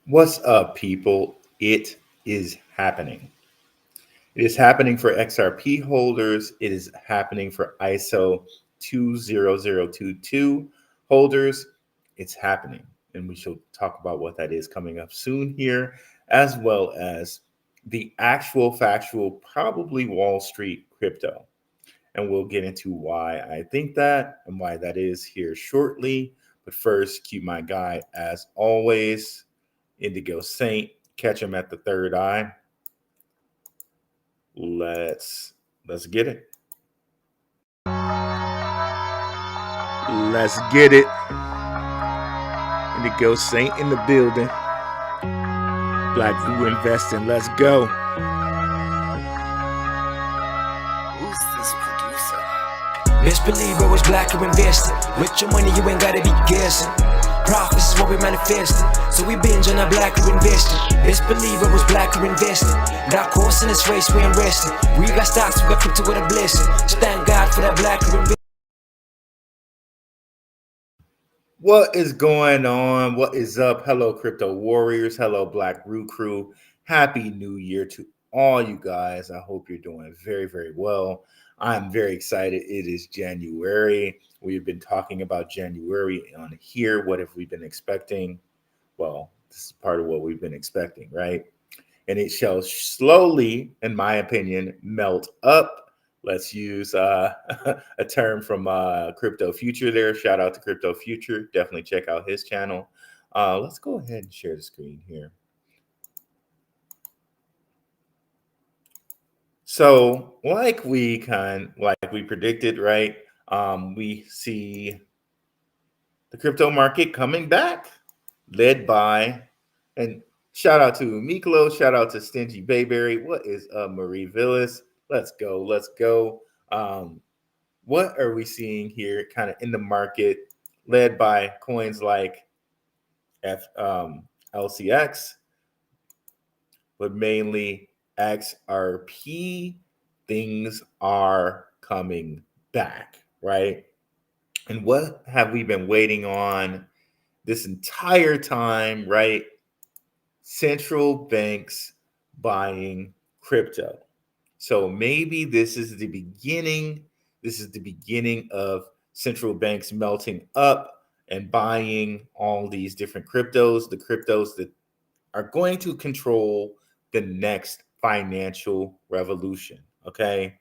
What's up, people? It is happening. It is happening for XRP holders. It is happening for ISO 20022 holders. It's happening. And we shall talk about what that is coming up soon here, as well as the actual factual, probably Wall Street crypto. And we'll get into why I think that and why that is here shortly. But first, cue my guy, as always, Indigo Saint. Catch him at the third eye. Let's get it. Let's get it. Indigo Saint in the building. Black View Investing. Let's go. Who's this producer? Best believe I was black or invested. With your money, you ain't gotta be guessing. Profits is what we manifested. So we binge on our black or invested. Best believe I was black or invested. Dark horse in this race, we ain't resting. We got stocks, we got crypto with a blessing. So thank God for that black or invested. What is going on? What is up? Hello, crypto warriors. Hello, Black Root Crew. Happy New Year to all you guys. I hope you're doing very, very well. I'm very excited. It is January. We've been talking about January on here. What have we been expecting? Well, this is part of what we've been expecting, right? And it shall slowly, in my opinion, melt up. Let's use a term from Crypto Future there. Shout out to Crypto Future. Definitely check out his channel. Let's go ahead and share the screen here. So, like we predicted, right? We see the crypto market coming back, led by, and shout out to Miklo, shout out to Stingy Bayberry. What is up, Marie Villas? Let's go. What are we seeing here kind of in the market, led by coins like LCX, but mainly XRP? Things are coming back, right? And what have we been waiting on this entire time, right? Central banks buying crypto. So maybe this is the beginning. This is the beginning of central banks melting up and buying all these different cryptos, the cryptos that are going to control the next financial revolution. Okay.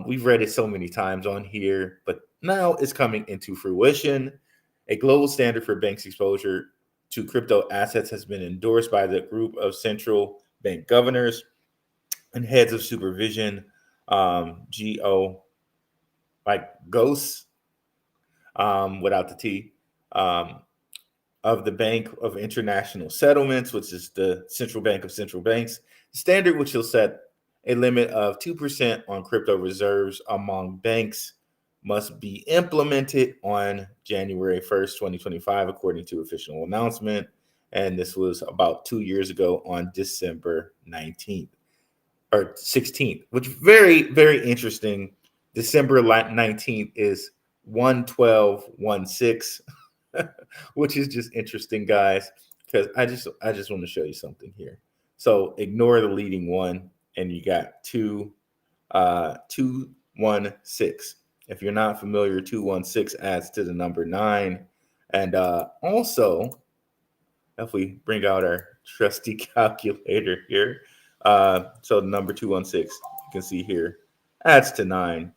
We've read it so many times on here, but now it's coming into fruition. A global standard for banks' exposure to crypto assets has been endorsed by the group of central bank governors and heads of supervision, GO, like GOS, without the T, of the Bank of International Settlements, which is the central bank of central banks. The standard, which will set a limit of 2% on crypto reserves among banks, must be implemented on January 1st, 2025, according to official announcement. And this was about 2 years ago on December 19th. Or 16th, which very, very interesting. December 19th is 1/12/16, which is just interesting, guys, because I just want to show you something here. So ignore the leading one, and you got 216. If you're not familiar, 216 adds to the number 9. And also, if we bring out our trusty calculator here, so the number 216, you can see here, adds to 9.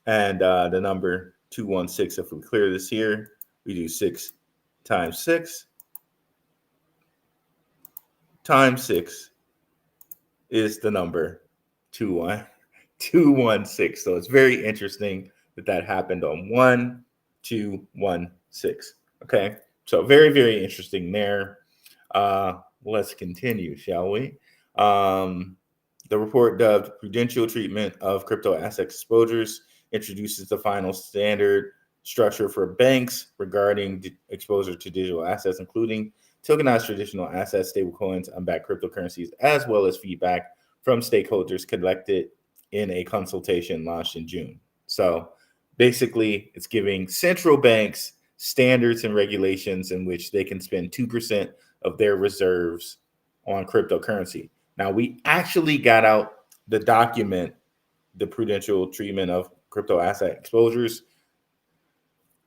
And the number 216, if we clear this here, we do 6 times 6 times 6 is the number 216. So it's very interesting that happened on 1216. Okay, so very, very interesting there. Let's continue, shall we? The report, dubbed Prudential Treatment of Crypto Asset Exposures, introduces the final standard structure for banks regarding exposure to digital assets, including tokenized traditional assets, stablecoins, unbacked cryptocurrencies, as well as feedback from stakeholders collected in a consultation launched in June. So basically, it's giving central banks standards and regulations in which they can spend 2% of their reserves on cryptocurrency. Now, we actually got out the document, the prudential treatment of crypto asset exposures.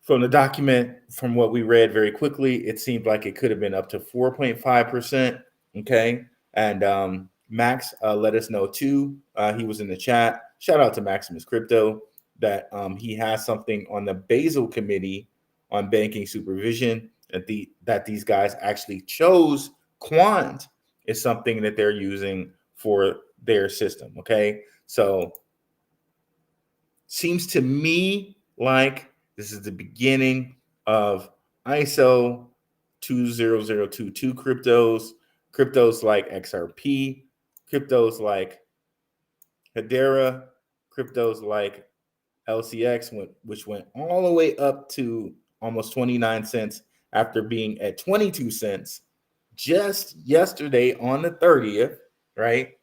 From the document, from what we read very quickly, it seemed like it could have been up to 4.5%. Okay. And Max let us know too. He was in the chat. Shout out to Maximus Crypto that he has something on the Basel committee on banking supervision that these guys actually chose Quant is something that they're using for their system. Okay. So seems to me like this is the beginning of ISO 20022 cryptos like XRP, cryptos like Hedera, cryptos like LCX, which went all the way up to almost 29 cents after being at 22 cents just yesterday on the 30th, right?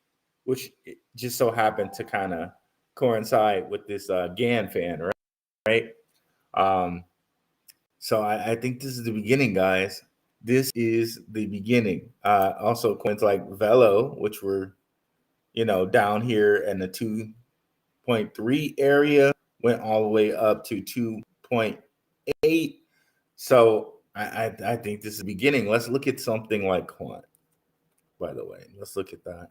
Which just so happened to kind of coincide with this GAN fan, right? So I think this is the beginning, guys. This is the beginning. Also, coins like Velo, which were, down here in the 2.3 area, went all the way up to 2.8. So I think this is the beginning. Let's look at something like Quant, by the way. Let's look at that.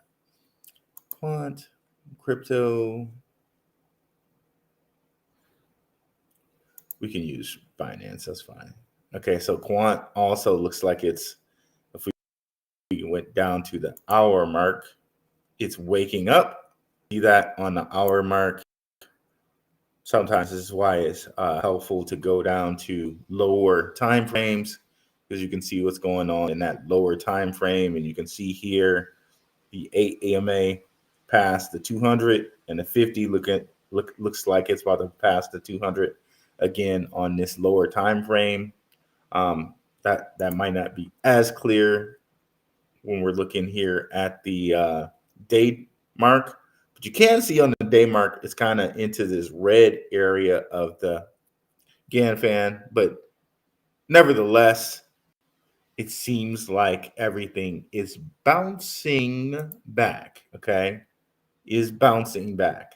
Quant, crypto. We can use Binance, that's fine. Okay, so Quant also looks like it's, if we went down to the hour mark, it's waking up. See that on the hour mark. Sometimes this is why it's helpful to go down to lower time frames, because you can see what's going on in that lower time frame. And you can see here the 8 AMA past the 200, and the 50 looks like it's about to pass the 200 again on this lower time frame. That might not be as clear when we're looking here at the day mark, but you can see on the day mark it's kind of into this red area of the GAN fan. But nevertheless, it seems like everything is bouncing back. Okay, is bouncing back.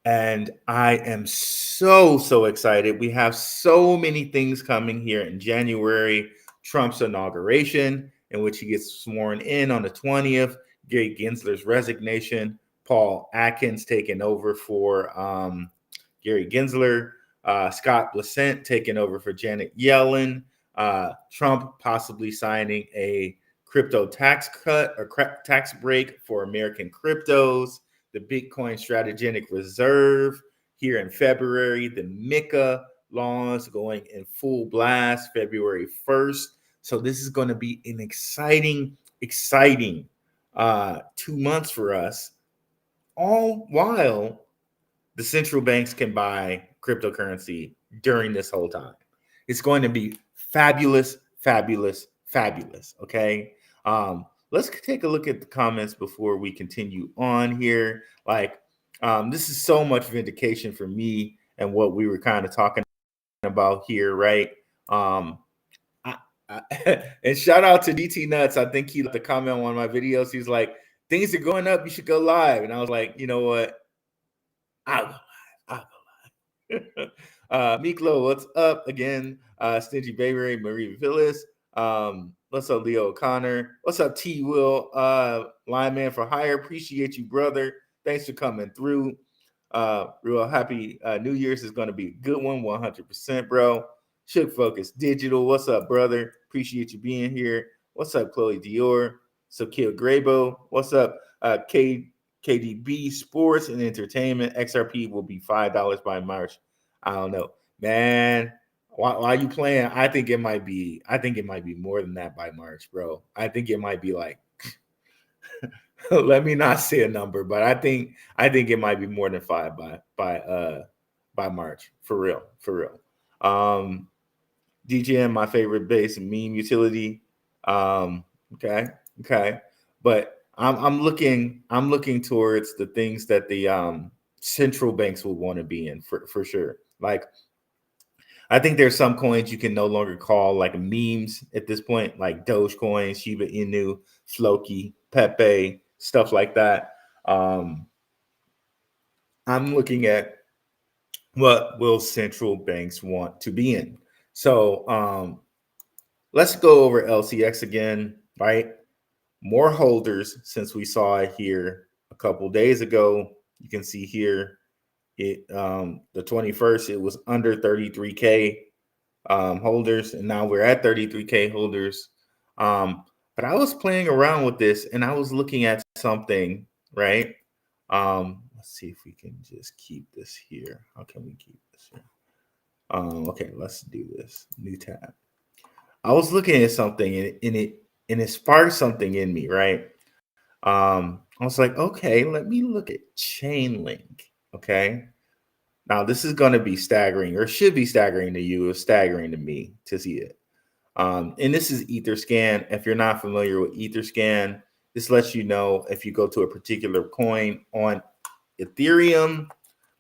And I am so excited. We have so many things coming here in January. Trump's inauguration, in which he gets sworn in on the 20th. Gary Gensler's resignation. Paul Atkins taking over for Gary Gensler. Scott Bessent taking over for Janet Yellen. Trump possibly signing a crypto tax cut or tax break for American cryptos. The Bitcoin Strategic Reserve here in February. The MiCA laws going in full blast February 1st. So this is going to be an exciting 2 months for us, all while the central banks can buy cryptocurrency during this whole time. It's going to be fabulous. Okay. Let's take a look at the comments before we continue on here. This is so much vindication for me and what we were kind of talking about here, right? And shout out to DT Nuts. I think he left a comment on one of my videos. He's like, things are going up, you should go live. And I was like, you know what? I'll go live. Miklo, what's up again? Stingy Baby, Marie Villas. What's up, Leo O'Connor? What's up, T Will? Lineman for Hire. Appreciate you, brother. Thanks for coming through. Real happy New Year's is going to be a good one, 100%, bro. Shook Focus Digital. What's up, brother? Appreciate you being here. What's up, Chloe Dior? Sakil Grabo. What's up, KDB Sports and Entertainment? XRP will be $5 by March. I don't know, man. Why are you playing? I think it might be more than that by March, bro. I think it might be like, let me not say a number, but I think it might be more than 5 by March. For real. DGM, my favorite base meme utility. Okay. But I'm looking towards the things that the central banks will want to be in for sure. Like, I think there's some coins you can no longer call like memes at this point, like Dogecoin, Shiba Inu, Floki, Pepe, stuff like that. I'm looking at what will central banks want to be in. So let's go over LCX again, right? More holders since we saw it here a couple days ago. You can see here it the 21st, it was under 33K holders, and now we're at 33K holders. But I was playing around with this and I was looking at something, right? Let's see if we can just keep this here. How can we keep this here? Okay, let's do this. New tab. I was looking at something and it sparked something in me, right? I was like, okay, let me look at Chainlink. Okay. Now this is going to be staggering, or should be staggering to you. It's staggering to me to see it. And this is Etherscan. If you're not familiar with Etherscan, this lets you know if you go to a particular coin on Ethereum,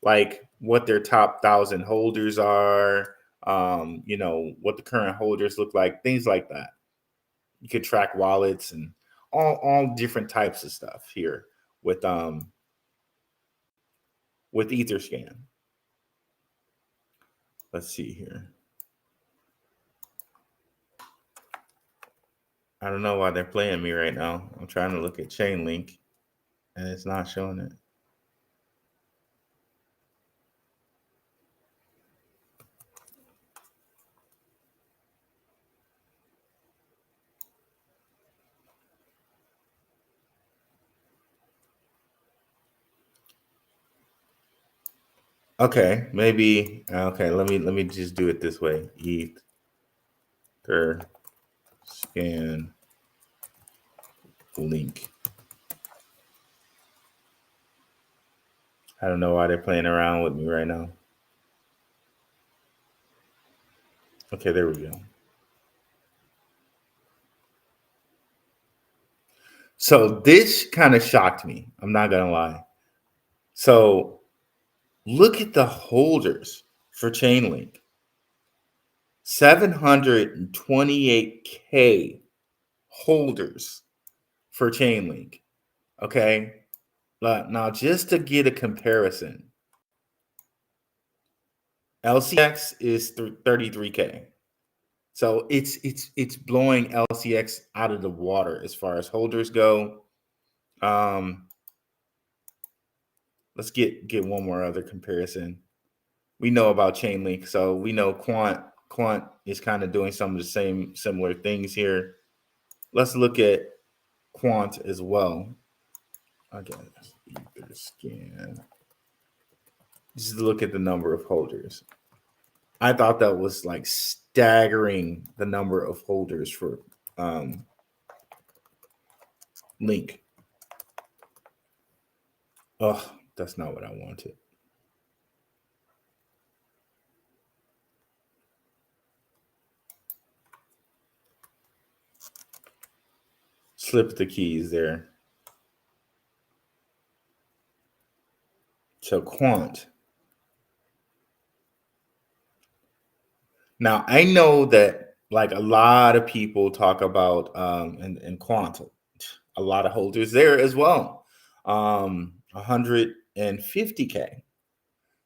like what their top 1,000 holders are, what the current holders look like, things like that. You could track wallets and all different types of stuff here with Etherscan. Let's see here. I don't know why they're playing me right now. I'm trying to look at Chainlink and it's not showing it. Okay, maybe okay, let me just do it this way. Ether scan link. I don't know why they're playing around with me right now. Okay, there we go. So this kind of shocked me. I'm not gonna lie. So look at the holders for Chainlink. 728K holders for Chainlink. Okay. Now, just to get a comparison, LCX is 33K. So it's blowing LCX out of the water as far as holders go. Let's get one more other comparison. We know about Chainlink, so we know Quant is kind of doing some of the same similar things here. Let's look at Quant as well. Okay, Etherscan. Just look at the number of holders. I thought that was like staggering, the number of holders for Link. Oh, that's not what I wanted. Slip the keys there. So Quant. Now I know that like a lot of people talk about and Quant, a lot of holders there as well. 150K.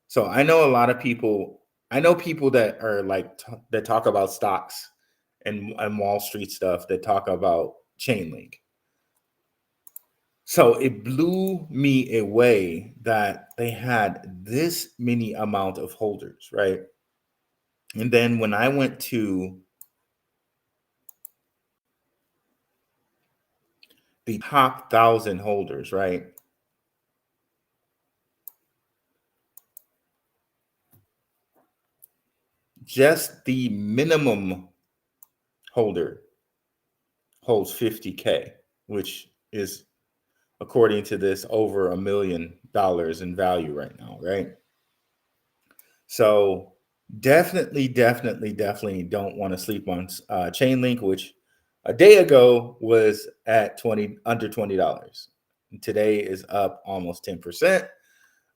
So I know a lot of people. I know people that are like that talk about stocks and Wall Street stuff that talk about Chainlink. So it blew me away that they had this many amount of holders, right? And then when I went to the top 1,000 holders, right? Just the minimum holder holds 50K, which is, according to this, over $1 million in value right now, right? So definitely don't want to sleep on Chainlink, which a day ago was at under $20. Today is up almost 10%.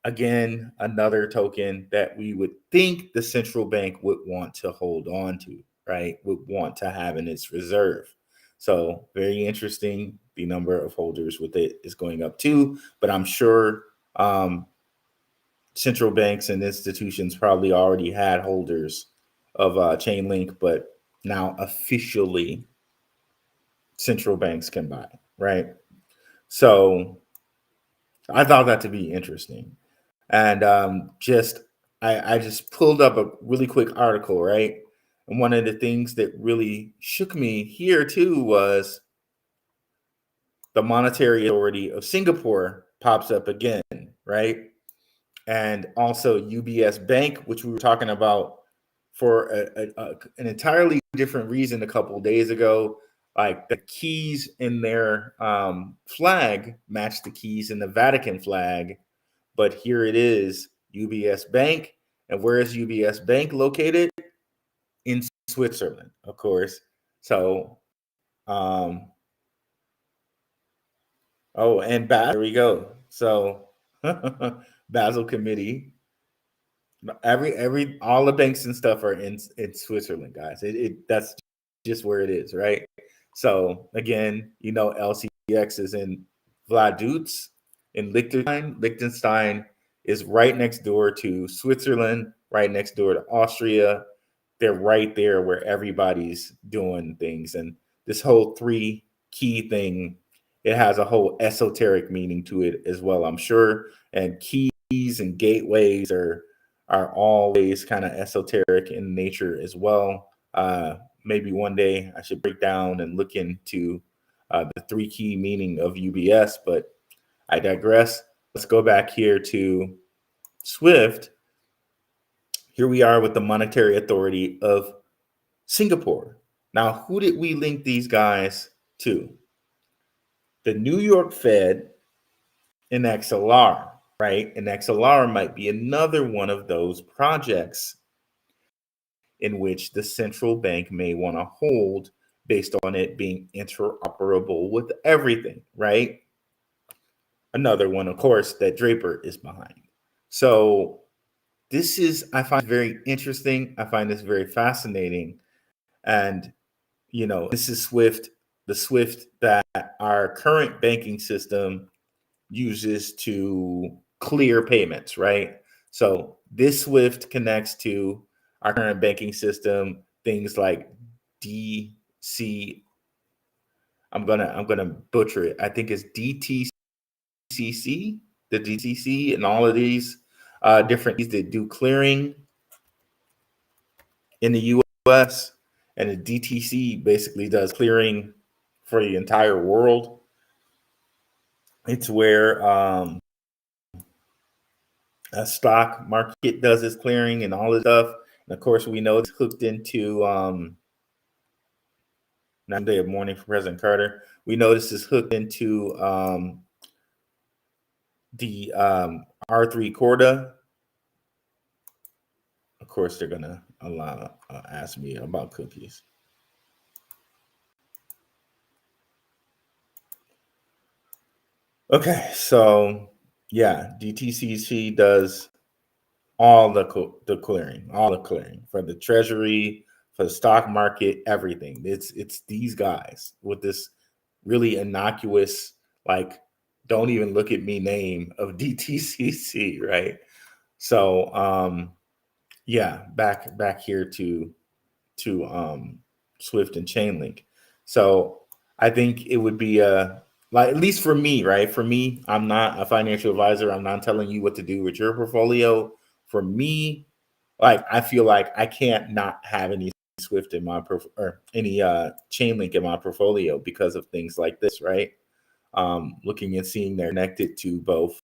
again, another token that we would think the central bank would want to hold on to, right? Would want to have in its reserve. So very interesting. The number of holders with it is going up too, but I'm sure central banks and institutions probably already had holders of Chainlink, but now officially central banks can buy, right? So I thought that to be interesting. And I just pulled up a really quick article, right? And one of the things that really shook me here too was the Monetary Authority of Singapore pops up again, right? And also UBS Bank, which we were talking about for an entirely different reason a couple of days ago. Like the keys in their flag match the keys in the Vatican flag, but here it is, UBS Bank. And where is UBS Bank located? In Switzerland, of course. So, oh, and Basel, there we go. So, Basel Committee. All the banks and stuff are in Switzerland, guys. That's just where it is, right? So again, LCX is in Vaduz in Liechtenstein. Liechtenstein is right next door to Switzerland, right next door to Austria. They're right there where everybody's doing things. And this whole three key thing, it has a whole esoteric meaning to it as well, I'm sure. And keys and gateways are always kind of esoteric in nature as well. Maybe one day I should break down and look into the three key meaning of UBS, but I digress. Let's go back here to SWIFT. Here we are with the Monetary Authority of Singapore. Now, who did we link these guys to? The New York Fed and XLR, right? And XLR might be another one of those projects in which the central bank may want to hold based on it being interoperable with everything, right? Another one, of course, that Draper is behind. So I find very interesting. I find this very fascinating. And, this is the SWIFT that our current banking system uses to clear payments, right? So this SWIFT connects to our current banking system, things like DC. I'm gonna butcher it. I think it's DTCC, the DTC, and all of these different that do clearing in the U.S. And the DTC basically does clearing for the entire world. It's where a stock market does its clearing and all this stuff. And of course, we know it's hooked into 9 Day of Mourning for President Carter. We know this is hooked into the R3 Corda. Of course, they're gonna ask me about cookies. Okay, so yeah, DTCC does all the clearing for the treasury, for the stock market, everything. It's these guys with this really innocuous, like, don't even look at me name of DTCC, right? So yeah, back here to Swift and Chainlink. So I think it would be like, at least for me, right? For me, I'm not a financial advisor. I'm not telling you what to do with your portfolio. For me, like, I feel like I can't not have any Swift in my or any Chainlink in my portfolio because of things like this, right? Looking and seeing they're connected to both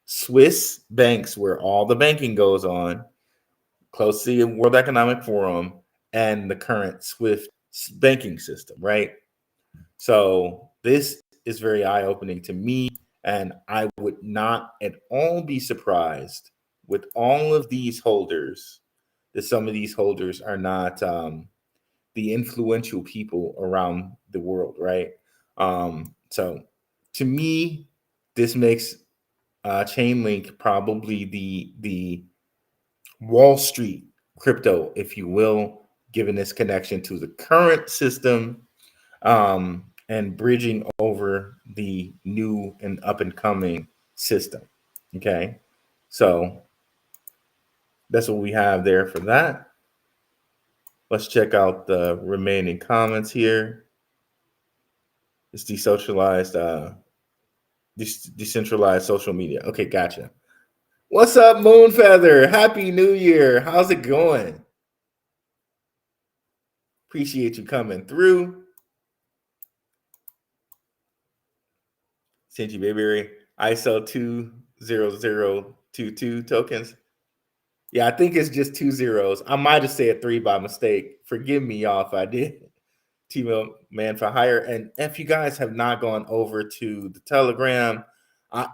Swiss banks, where all the banking goes on, close to the World Economic Forum, and the current SWIFT banking system, right? So this is very eye-opening to me, and I would not at all be surprised with all of these holders that some of these holders are not the influential people around the world, right? So to me, this makes Chainlink probably the Wall Street crypto, if you will, given its connection to the current system, and bridging over the new and up and coming system. Okay, so that's what we have there for that. Let's check out the remaining comments here. It's decentralized social media. Okay, gotcha. What's up, Moonfeather? Happy New Year. How's it going? Appreciate you coming through. Sent you, baby. ISO 20022 tokens. Yeah, I think it's just 2 zeros. I might have said 3 by mistake. Forgive me, y'all, if I did. T-Mill Man for Hire. And if you guys have not gone over to the Telegram, I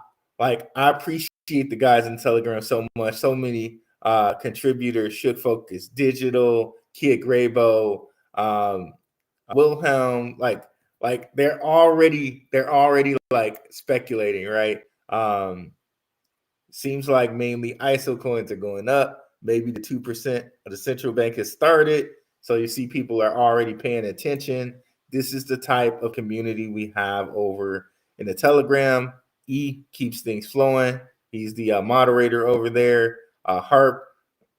appreciate the guys in Telegram so much. So many contributors, Shook Focus Digital, Kid Graybo, Wilhelm, like they're already like speculating, right? Seems like mainly ISO coins are going up. Maybe the 2% of the central bank has started. So you see people are already paying attention. This is the type of community we have over in the Telegram. E keeps things flowing. He's the moderator over there. Harp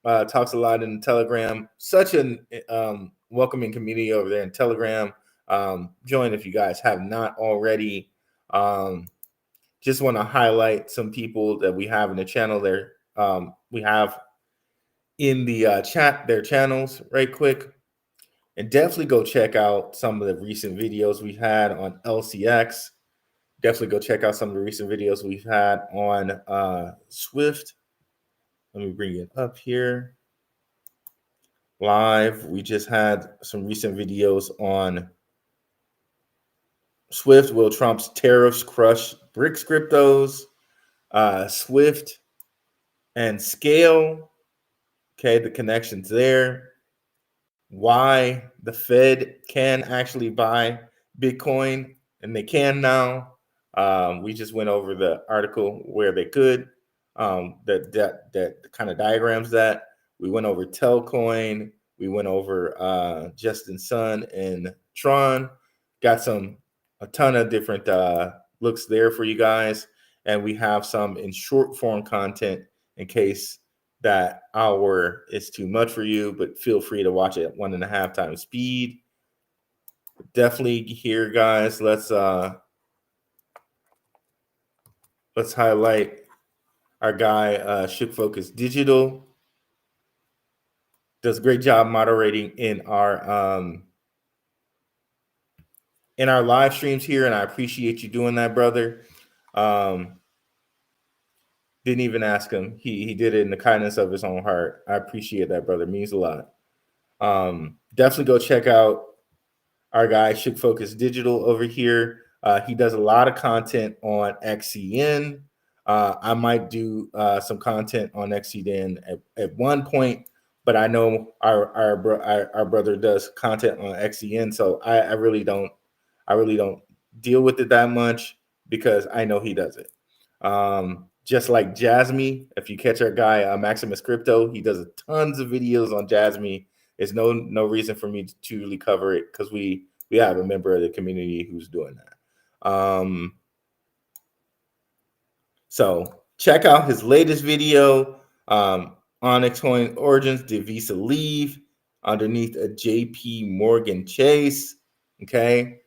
talks a lot in the Telegram. Such an welcoming community over there in Telegram. Join if you guys have not already. Just want to highlight some people that we have in the channel there. We have in the chat their channels right quick. And definitely go check out some of the recent videos we've had on LCX. Definitely go check out some of the recent videos we've had on SWFT. Let me bring it up here. Live. We just had some recent videos on SWFT. Will Trump's tariffs crush BRICS cryptos? SWFT and Scale. Okay, the connections there. Why the Fed can actually buy Bitcoin, and they can now. We just went over the article where they could. That kind of diagrams that. We went over Telcoin. We went over Justin Sun and Tron. Got a ton of different looks there for you guys, and we have some in short form content in case that hour is too much for you, but feel free to watch it at 1.5 times speed. Definitely here, guys. Let's highlight our guy, Shook Focus Digital. Does a great job moderating in our live streams here, and I appreciate you doing that, brother. Didn't even ask him. He did it in the kindness of his own heart. I appreciate that, brother. It means a lot. Definitely go check out our guy, Shook Focus Digital over here. He does a lot of content on XCN. I might do some content on XCN at one point, but I know our brother does content on XCN, so I really don't deal with it that much because I know he does it. Just like Jasmy, if you catch our guy Maximus Crypto, he does tons of videos on Jasmy. There's no reason for me to really cover it because we have a member of the community who's doing that. So check out his latest video, Onyx Coin Origins, did Visa leave underneath a JP Morgan Chase? Okay.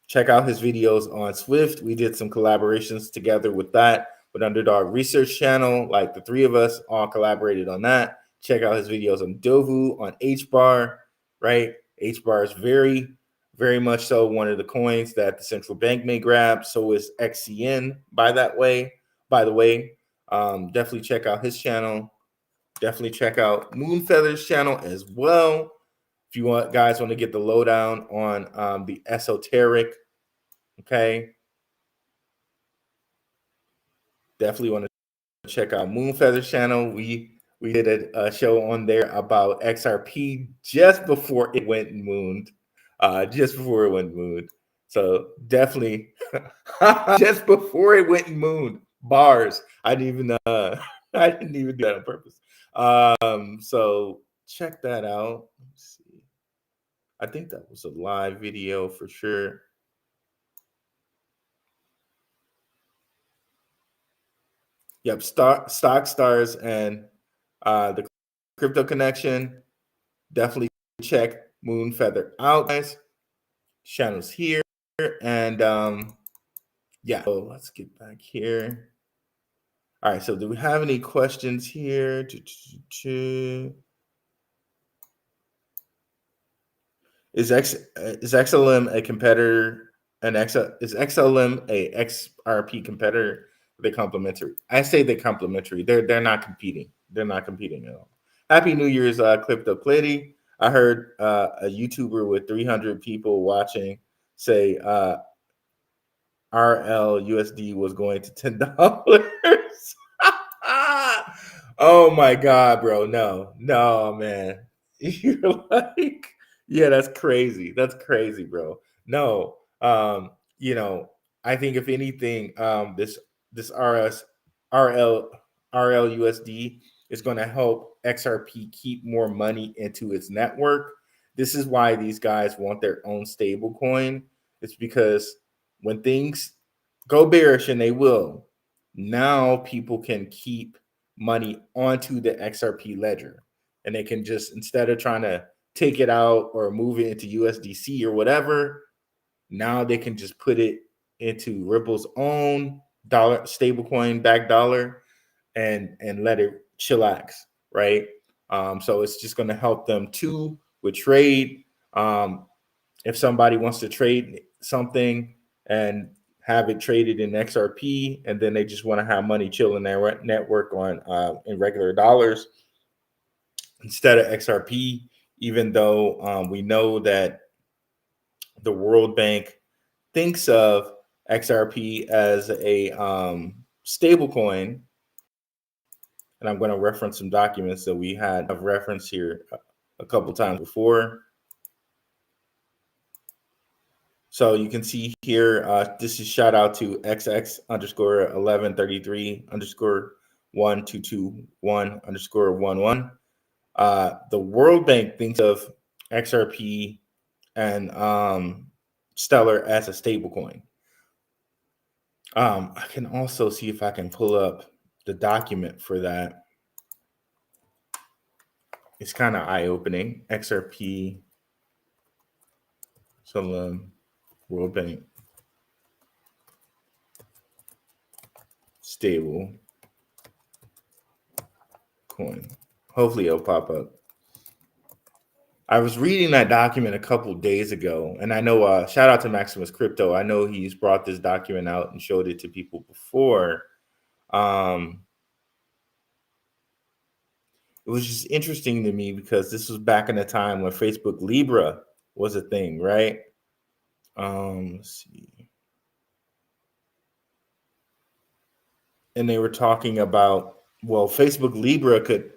Check out his videos on SWFT. We did some collaborations together with that, with Underdog Research Channel. Like the three of us all collaborated on that. Check out his videos on Dovu, on HBAR, right? HBAR is very, very much so one of the coins that the central bank may grab. So is XCN by the way. Definitely check out his channel. Definitely check out Moonfeather's channel as well. If you guys want to get the lowdown on the esoteric, okay, definitely want to check out Moonfeather's channel. We did a show on there about XRP just before it went mooned. So definitely, just before it went and mooned, bars. I didn't even I didn't even do that on purpose. So check that out. Let's see. I think that was a live video for sure. Yep, Stock Stars and the Crypto Connection. Definitely check Moon Feather out, guys. Channels here, and yeah. So let's get back here. All right. So do we have any questions here? Is XLM a competitor? Is XLM a XRP competitor? They complementary. I say they're complementary. They're not competing. They're not competing at all. Happy New Year's, Crypto Clitty. I heard a YouTuber with 300 people watching say RLUSD was going to $10. Oh my God, bro. No, man. You're like, yeah, that's crazy. That's crazy, bro. No, you know, I think if anything, this RLUSD is going to help XRP keep more money into its network. This is why these guys want their own stable coin. It's because when things go bearish, and they will, now people can keep money onto the XRP ledger, and they can just, instead of trying to take it out or move it into USDC or whatever, now they can just put it into Ripple's own dollar stablecoin backed dollar and let it chillax, right? So it's just going to help them too with trade. If somebody wants to trade something and have it traded in XRP, and then they just want to have money chill in their network on in regular dollars instead of XRP, even though we know that the World Bank thinks of XRP as a stable coin. And I'm going to reference some documents that we had of reference here a couple times before. So you can see here, this is shout out to XX_1133_1221_11. The World Bank thinks of XRP and Stellar as a stablecoin. I can also see if I can pull up the document for that. It's kind of eye-opening. XRP, World Bank, stable coin. Hopefully it'll pop up. I was reading that document a couple days ago, and I know, shout out to Maximus Crypto. I know he's brought this document out and showed it to people before. It was just interesting to me because this was back in the time when Facebook Libra was a thing, right? Let's see. And they were talking about, well, Facebook Libra could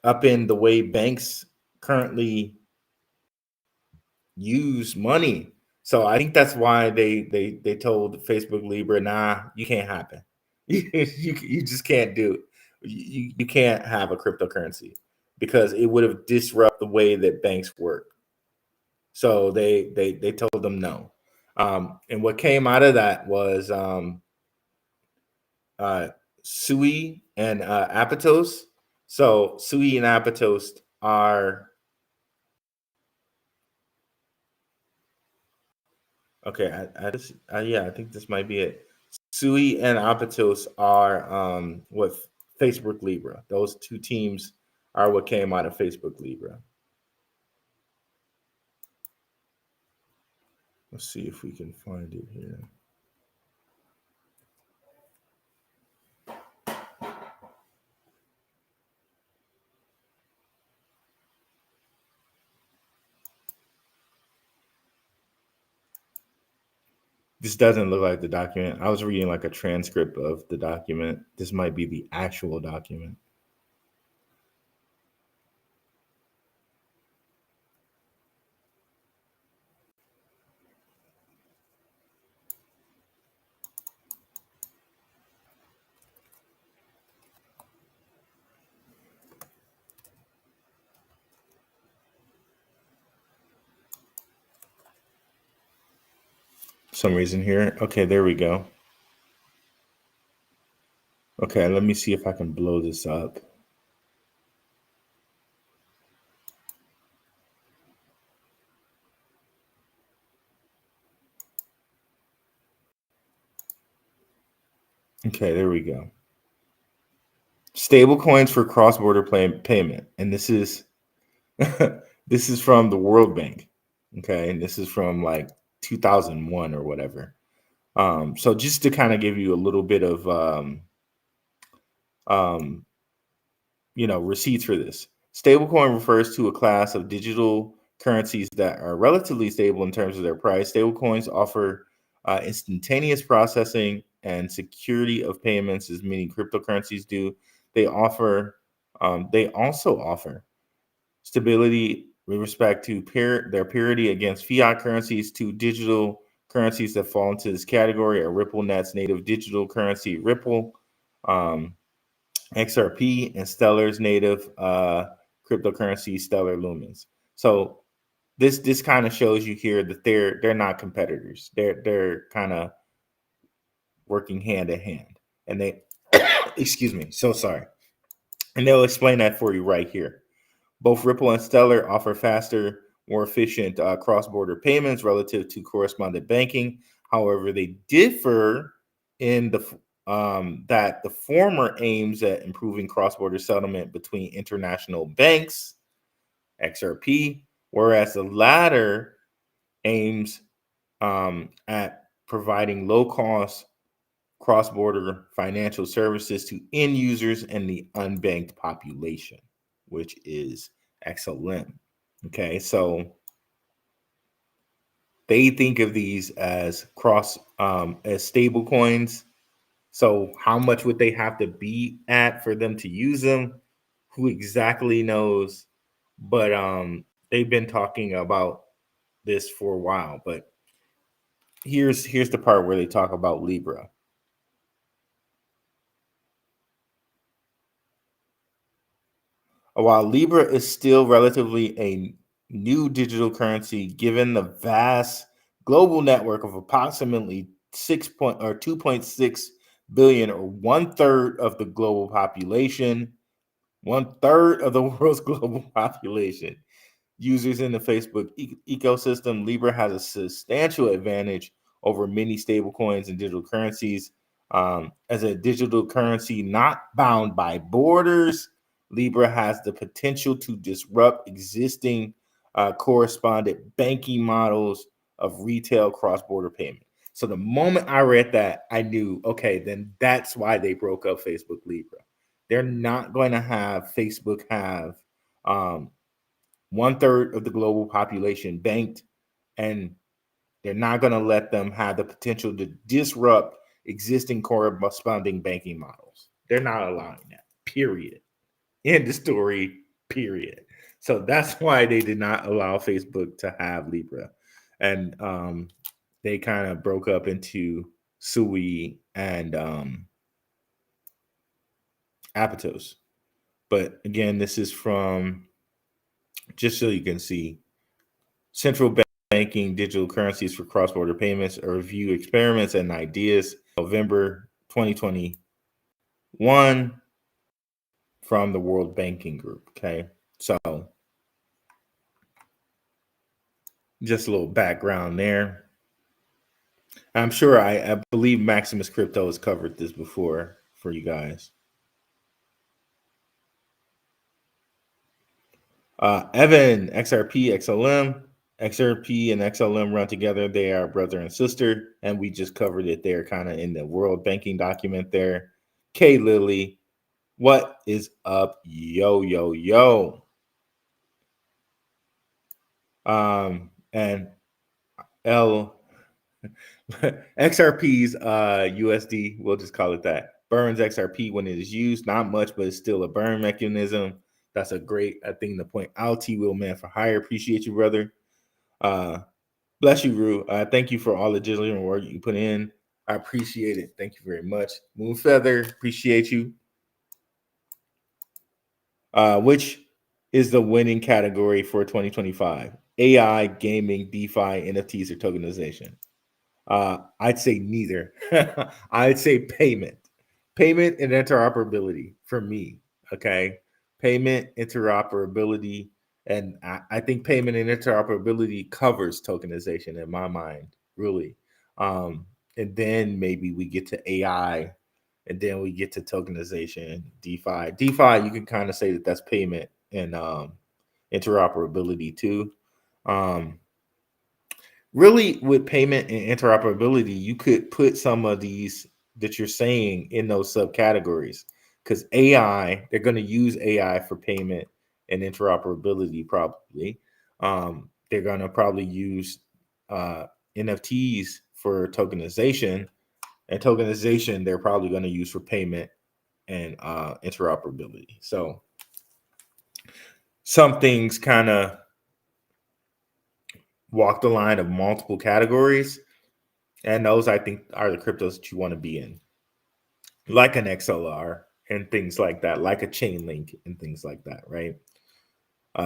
upend the way banks currently use money. So I think that's why they told Facebook Libra, nah, you can't happen. You just can't do it. You can't have a cryptocurrency because it would have disrupted the way that banks work. So they told them no. And what came out of that was Sui and Aptos. So Sui and Aptos are okay. Yeah, I think this might be it. Sui and Aptos are what Facebook Libra. Those two teams are what came out of Facebook Libra. Let's see if we can find it here. This doesn't look like the document. I was reading like a transcript of the document. This might be the actual document. some reason here. Okay, there we go. Okay, let me see if I can blow this up. Okay, there we go. Stablecoins for cross-border payment, and this is this is from the World Bank. Okay, and this is from like 2001 or whatever. So just to kind of give you a little bit of receipts for this. Stablecoin refers to a class of digital currencies that are relatively stable in terms of their price. Stablecoins offer instantaneous processing and security of payments, as many cryptocurrencies do. They offer, they also offer stability with respect to their purity against fiat currencies. To digital currencies that fall into this category are RippleNet's native digital currency Ripple, XRP, and Stellar's native cryptocurrency Stellar Lumens. So this kind of shows you here that they're not competitors. They're kind of working hand in hand, and they excuse me, so sorry. And they'll explain that for you right here. Both Ripple and Stellar offer faster, more efficient cross-border payments relative to correspondent banking. However, they differ in the that the former aims at improving cross-border settlement between international banks, XRP, whereas the latter aims at providing low-cost cross-border financial services to end users and the unbanked population, which is XLM. Okay, so they think of these as as stable coins. So how much would they have to be at for them to use them? Who exactly knows? But they've been talking about this for a while. But here's the part where they talk about Libra. While Libra is still relatively a new digital currency, given the vast global network of approximately 2.6 billion, or 1/3 of the global population, 1/3 of the world's global population, users in the Facebook ecosystem, Libra has a substantial advantage over many stablecoins and digital currencies. As a digital currency not bound by borders, Libra has the potential to disrupt existing correspondent banking models of retail cross-border payment. So the moment I read that, I knew, okay, then that's why they broke up Facebook Libra. They're not going to have Facebook have 1/3 of the global population banked, and they're not going to let them have the potential to disrupt existing corresponding banking models. They're not allowing that, period. End of story, period. So that's why they did not allow Facebook to have Libra. And they kind of broke up into Sui and Apatos. But again, this is from, just so you can see, Central Banking Digital Currencies for Cross-Border Payments, a review experiments and ideas, November 2021, from the World Banking Group. Okay, so just a little background there. I'm sure I believe Maximus Crypto has covered this before for you guys. Evan, XRP, XLM. XRP and XLM run together. They are brother and sister, and we just covered it there, kind of in the World Banking document there. K Lily, what is up, yo, yo, yo? And L XRP's USD, we'll just call it that, burns XRP when it is used. Not much, but it's still a burn mechanism. That's a great thing to point out. T Will Man for Hire. Appreciate you, brother. Bless you, Rue. Thank you for all the diligent work you put in. I appreciate it. Thank you very much. Moon Feather, appreciate you. Which is the winning category for 2025? AI, gaming, DeFi, NFTs, or tokenization? I'd say neither. I'd say payment and interoperability for me. Okay, payment, interoperability, and I think payment and interoperability covers tokenization in my mind, really. And then maybe we get to AI, and then we get to tokenization, DeFi. DeFi, you can kind of say that that's payment and interoperability too. Um, Really, with payment and interoperability, you could put some of these that you're saying in those subcategories, because AI, they're going to use AI for payment and interoperability probably. They're going to probably use NFTs for tokenization, and tokenization they're probably going to use for payment and interoperability. So some things kind of walk the line of multiple categories. And those, I think, are the cryptos that you want to be in, like an XLR and things like that, like a Chainlink and things like that, right?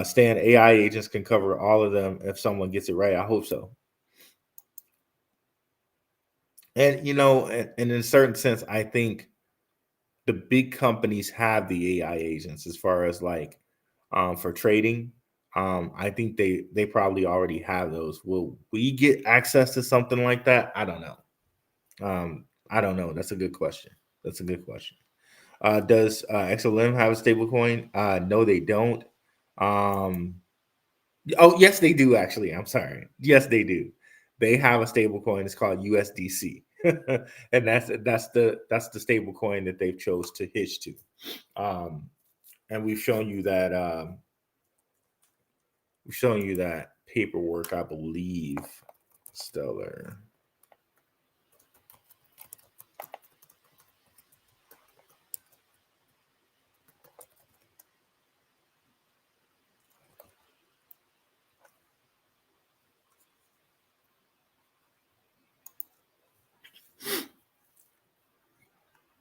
Stan, AI agents can cover all of them if someone gets it right. I hope so. And, and in a certain sense, I think the big companies have the AI agents as far as like for trading. I think they probably already have those. Will we get access to something like that? I don't know. I don't know. That's a good question. That's a good question. Does XLM have a stablecoin? No, they don't. Um, oh, yes, they do. Actually, I'm sorry. Yes, they do. They have a stablecoin. It's called USDC, and that's the stablecoin that they've chose to hitch to. And we've shown you that paperwork, I believe. Stellar.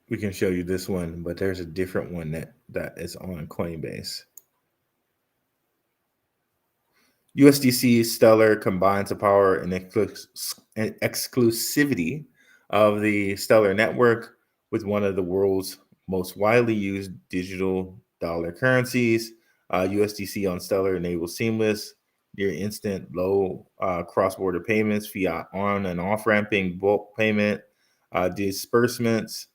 We can show you this one, but there's a different one that is on Coinbase. USDC Stellar combines the power and exclusivity of the Stellar network with one of the world's most widely used digital dollar currencies. USDC on Stellar enables seamless, near instant, low cross-border payments, fiat on and off ramping, bulk payment, disbursements.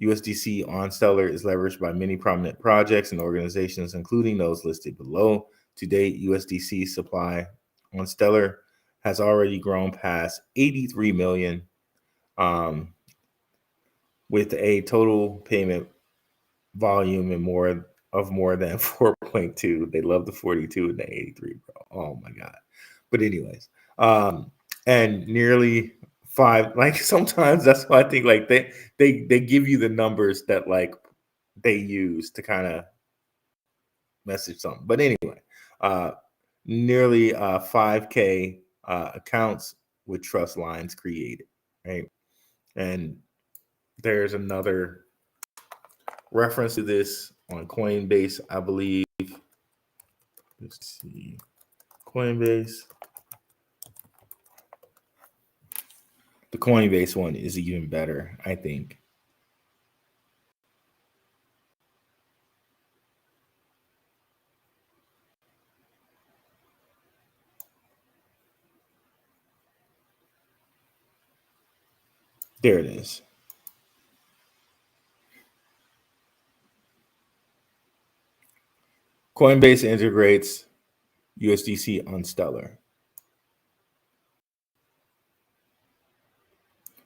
USDC on Stellar is leveraged by many prominent projects and organizations, including those listed below. To date, USDC supply on Stellar has already grown past 83 million, with a total payment volume and more than 4.2. They love the 42 and the 83, bro. Oh my god. But anyways, and nearly 5. Like sometimes that's why I think like they give you the numbers that like they use to kind of message something. But anyway, nearly 5K accounts with trust lines created, right? And there's another reference to this on Coinbase, I believe. Let's see. Coinbase. The Coinbase one is even better, I think. There it is. Coinbase integrates USDC on Stellar.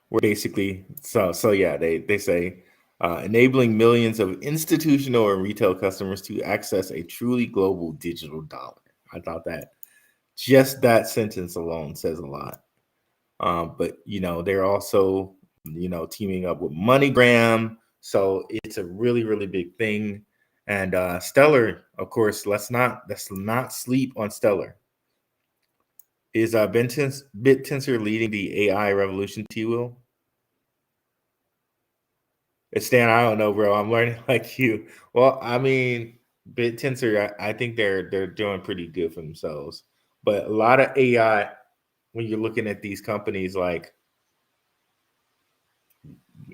We're basically so yeah, they say enabling millions of institutional and retail customers to access a truly global digital dollar. I thought that just that sentence alone says a lot. But they're also teaming up with MoneyGram, so it's a really really big thing. And Stellar, of course, let's not sleep on Stellar. Is BitTensor leading the AI revolution, T. Will? It's Stan, I don't know, bro. I'm learning like you. Well, I mean, BitTensor, I think they're doing pretty good for themselves. But a lot of AI, when you're looking at these companies like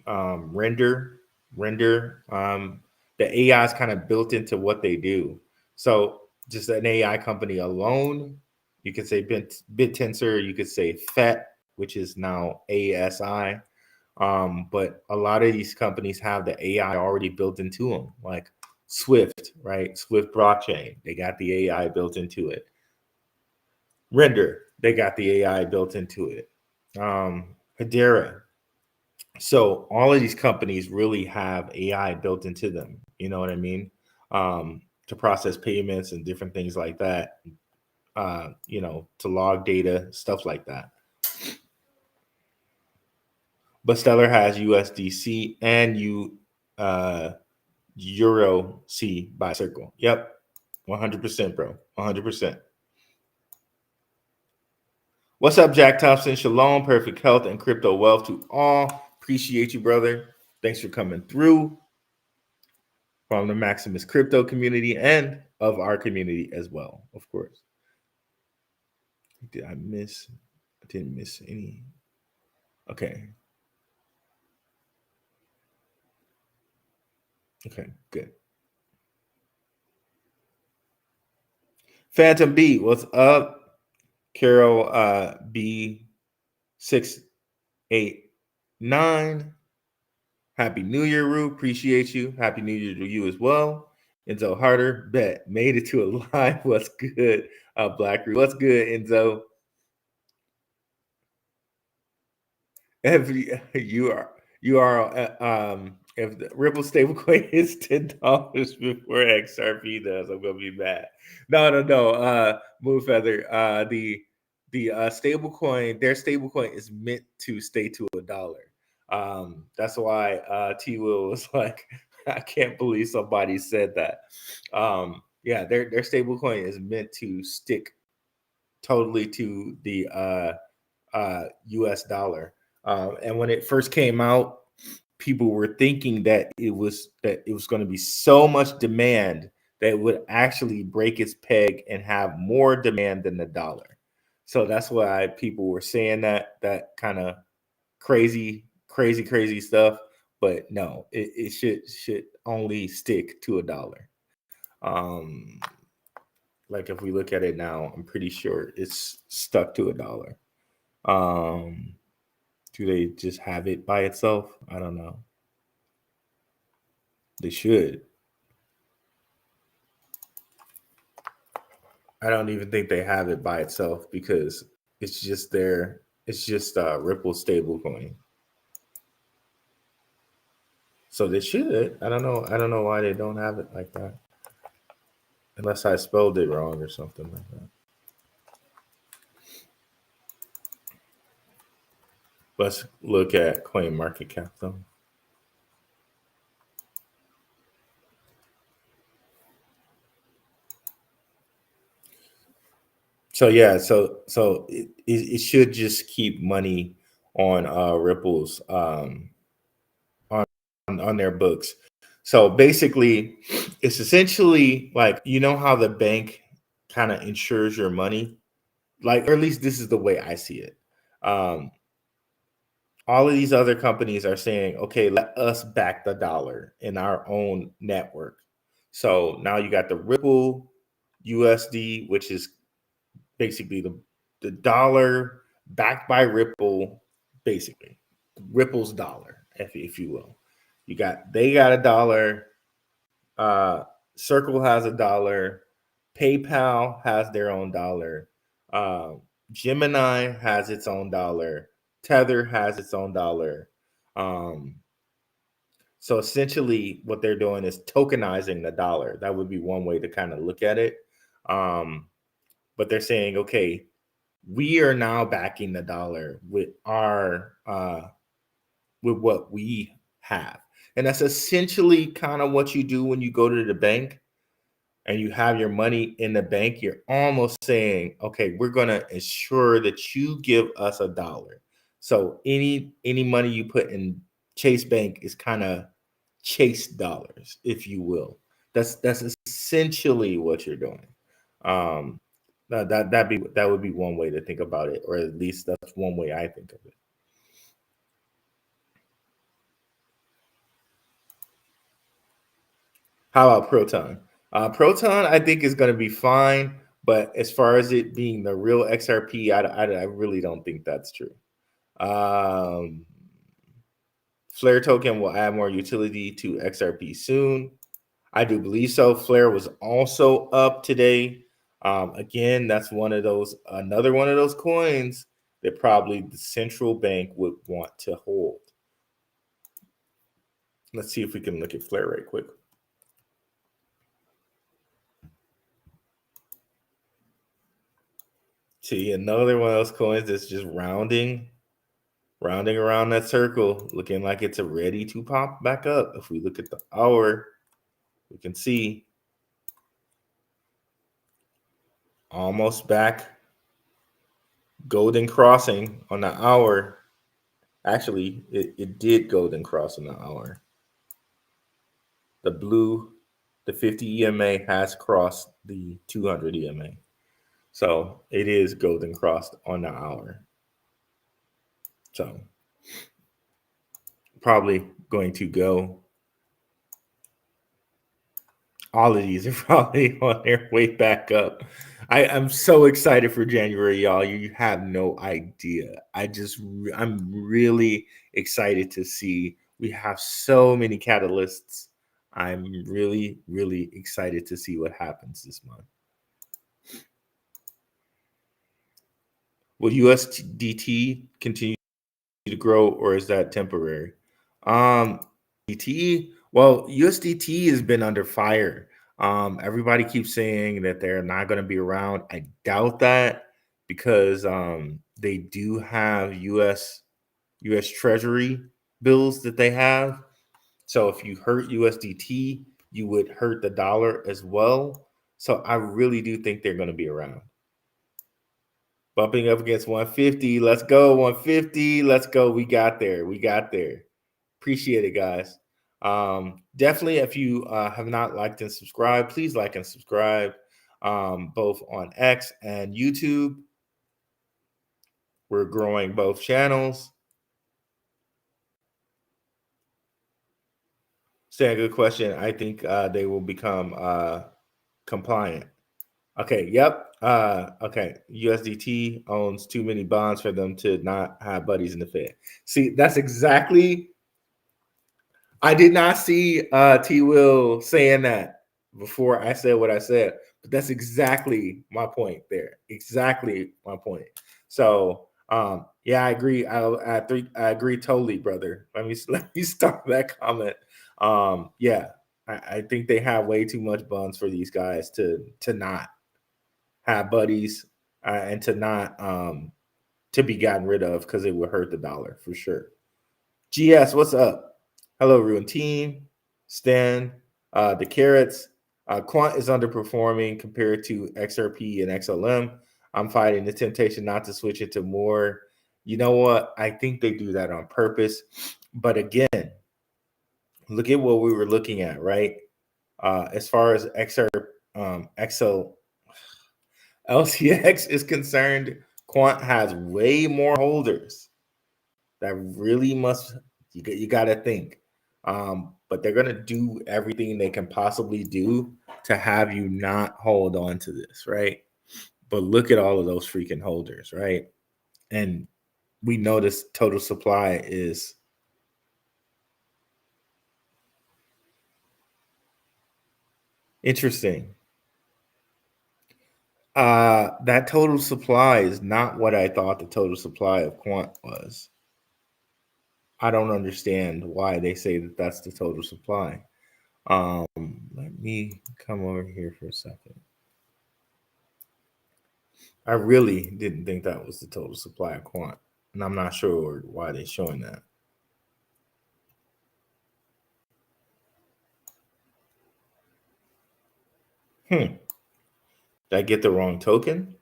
Render. The AI is kind of built into what they do. So just an AI company alone, you could say BitTensor, you could say FET, which is now ASI. But a lot of these companies have the AI already built into them, like Swift, right? Swift blockchain, they got the AI built into it. Render, they got the AI built into it. Hedera. So all of these companies really have AI built into them. You know what I mean? To process payments and different things like that. To log data, stuff like that. But Stellar has USDC and Euro C by Circle. Yep, 100%, bro. 100%. What's up, Jack Thompson? Shalom, perfect health, and crypto wealth to all. Appreciate you, brother. Thanks for coming through from the Maximus crypto community and of our community as well, of course. I didn't miss any. Okay. Okay, good. Phantom B, what's up? Carol B689. Happy New Year, Rue. Appreciate you. Happy New Year to you as well. Enzo Harder, bet. Made it to a live. What's good? Black Rue. What's good, Enzo? If the Ripple stablecoin is $10 before XRP does, I'm gonna be mad. No. Moonfeather. The stablecoin, their stablecoin is meant to stay to $1. That's why T Will was like, I can't believe somebody said that. Yeah, their stablecoin is meant to stick totally to the US dollar. And when it first came out, people were thinking that it was going to be so much demand that it would actually break its peg and have more demand than the dollar. So that's why people were saying that kind of crazy stuff. But no, it should only stick to $1. Like if we look at it now, I'm pretty sure it's stuck to $1. Do they just have it by itself? I don't know. They should. I don't even think they have it by itself because it's just Ripple stablecoin. So they should. I don't know why they don't have it like that. Unless I spelled it wrong or something like that. Let's look at Coin Market Cap though. So yeah, so it should just keep money on Ripple's on their books. So basically, it's essentially like, you know how the bank kind of insures your money, like, or at least this is the way I see it. All of these other companies are saying, okay, let us back the dollar in our own network. So now you got the Ripple USD, which is basically the dollar backed by Ripple, basically Ripple's dollar, if you will. They got $1. Circle has $1. PayPal has their own dollar. Gemini has its own dollar. Tether has its own dollar. So essentially what they're doing is tokenizing the dollar. That would be one way to kind of look at it. But they're saying, okay, we are now backing the dollar with our with what we have. And that's essentially kind of what you do when you go to the bank and you have your money in the bank. You're almost saying, okay, we're going to ensure that you give us $1. So any money you put in Chase Bank is kind of Chase dollars, if you will. That's essentially what you're doing. That would be one way to think about it, or at least that's one way I think of it. How about Proton? Proton, I think, is going to be fine. But as far as it being the real XRP, I really don't think that's true. Flare token will add more utility to XRP soon. I do believe so. Flare was also up today. Again, that's another one of those coins that probably the central bank would want to hold. Let's see if we can look at Flare right quick. See, another one of those coins that's just rounding around that circle, looking like it's ready to pop back up. If we look at the hour, we can see almost back, golden crossing on the hour. Actually, it did golden cross on the hour. The blue, the 50 EMA has crossed the 200 EMA. So it is golden crossed on the hour. So probably going to go. All of these are probably on their way back up. I'm so excited for January, y'all. You have no idea. I'm really excited to see. We have so many catalysts. I'm really, really excited to see what happens this month. Will USDT continue to grow, or is that temporary? DT, well, USDT has been under fire. Everybody keeps saying that they're not going to be around. I doubt that because they do have US Treasury bills that they have. So if you hurt USDT, you would hurt the dollar as well. So I really do think they're going to be around. Bumping up against 150. Let's go, 150. Let's go. We got there. Appreciate it, guys. Definitely, if you have not liked and subscribed, please like and subscribe, both on X and YouTube. We're growing both channels. Say a good question. I think they will become compliant. Okay. Yep. Okay. USDT owns too many bonds for them to not have buddies in the Fed. See, that's exactly. I did not see T. Will saying that before I said what I said, but that's exactly my point there. Exactly my point. So, yeah, I agree. I agree totally, brother. Let me start that comment. Yeah, I think they have way too much buns for these guys to not have buddies and to not to be gotten rid of because it would hurt the dollar for sure. GS, what's up? Hello, Ruin Team, Stan, the Carrots. Quant is underperforming compared to XRP and XLM. I'm fighting the temptation not to switch it to more. You know what? I think they do that on purpose. But again, look at what we were looking at, right? As far as LCX is concerned, Quant has way more holders. That really must, you got to think. But they're going to do everything they can possibly do to have you not hold on to this, right? But look at all of those freaking holders, right? And we know this total supply is interesting. That total supply is not what I thought the total supply of Quant was. I don't understand why they say that that's the total supply. Let me come over here for a second. I really didn't think that was the total supply of Quant, and I'm not sure why they're showing that. Did I get the wrong token?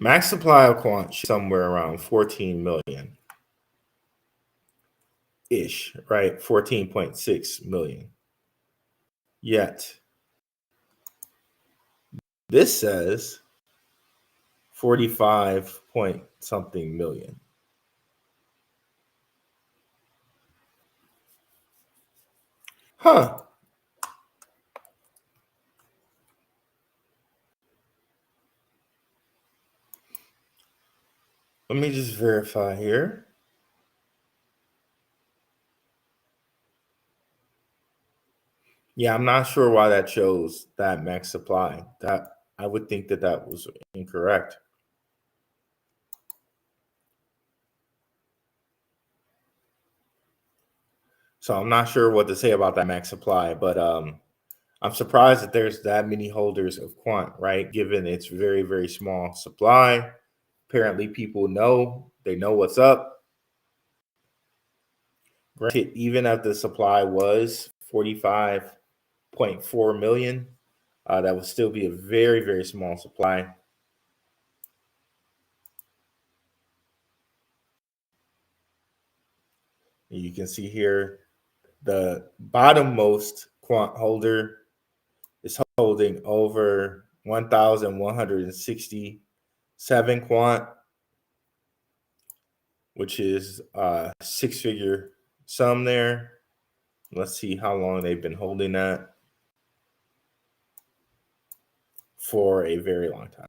Max supply of Quant somewhere around 14 million ish, right? 14.6 million. Yet this says 45 point something million. Huh. Let me just verify here. Yeah, I'm not sure why that shows that max supply. That I would think that that was incorrect. So I'm not sure what to say about that max supply, but I'm surprised that there's that many holders of Quant, right? Given its very, very small supply. Apparently people know, they know what's up. Granted, even if the supply was 45.4 million, that would still be a very, very small supply. You can see here the bottommost Quant holder is holding over 1,167 Quant, which is a six-figure sum there. Let's see how long they've been holding that. For a very long time.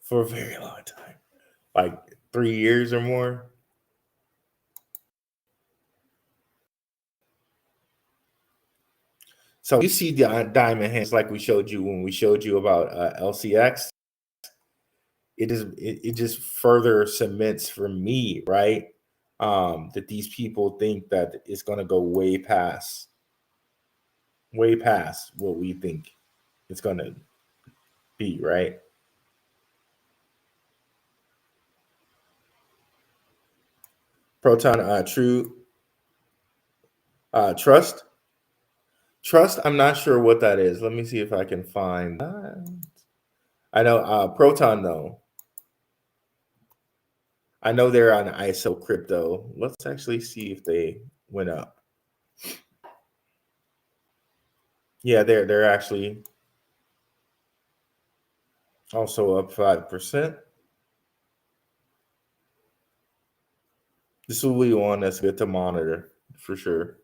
For a very long time. Like 3 years or more. So you see the diamond hands like we showed you when we showed you about LCX. It just further cements for me, right? That these people think that it's going to go way past what we think it's going to be, right? Proton Trust. Trust, I'm not sure what that is. Let me see if I can find that. I know Proton though. I know they're on ISO crypto. Let's actually see if they went up. Yeah, they're actually also up 5%. This will be one that's good to monitor for sure.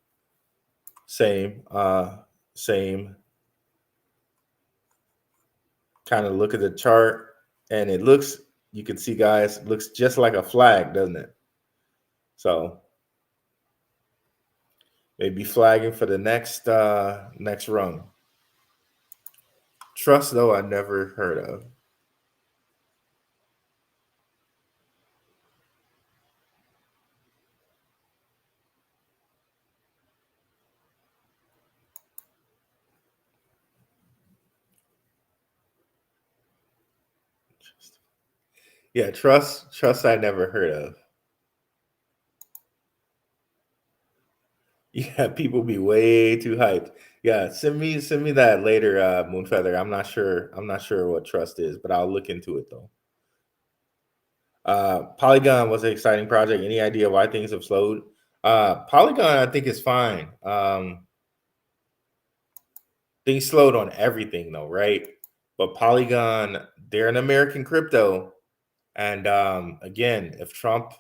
Same. Kind of look at the chart, and it looks, you can see, guys, it looks just like a flag, doesn't it? So maybe flagging for the next rung. Trust though, I never heard of. Yeah, trust I never heard of. Yeah, people be way too hyped. Yeah, send me that later, Moonfeather. I'm not sure what trust is, but I'll look into it though. Polygon was an exciting project. Any idea why things have slowed? Polygon, I think, is fine. Things slowed on everything though, right? But Polygon, they're an American crypto. And again, if Trump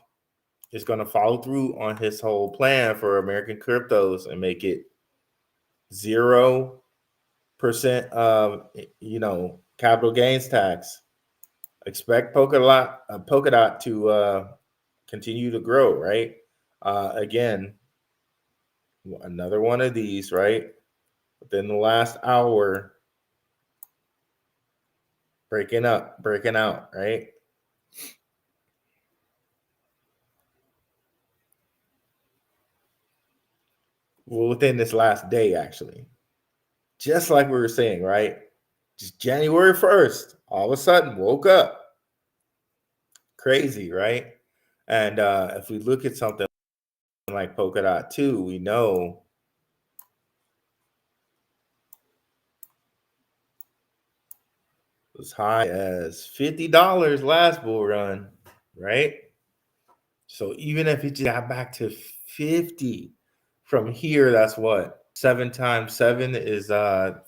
is going to follow through on his whole plan for American cryptos and make it 0% of capital gains tax, expect Polkadot to continue to grow, right? Again, another one of these, right? Within the last hour, breaking out, right? Well, within this last day, actually. Just like we were saying, right? Just January 1st, all of a sudden woke up. Crazy, right? And if we look at something like Polkadot 2, we know as high as $50 last bull run, right? So even if it just got back to 50 from here, that's what? 7 times 7 is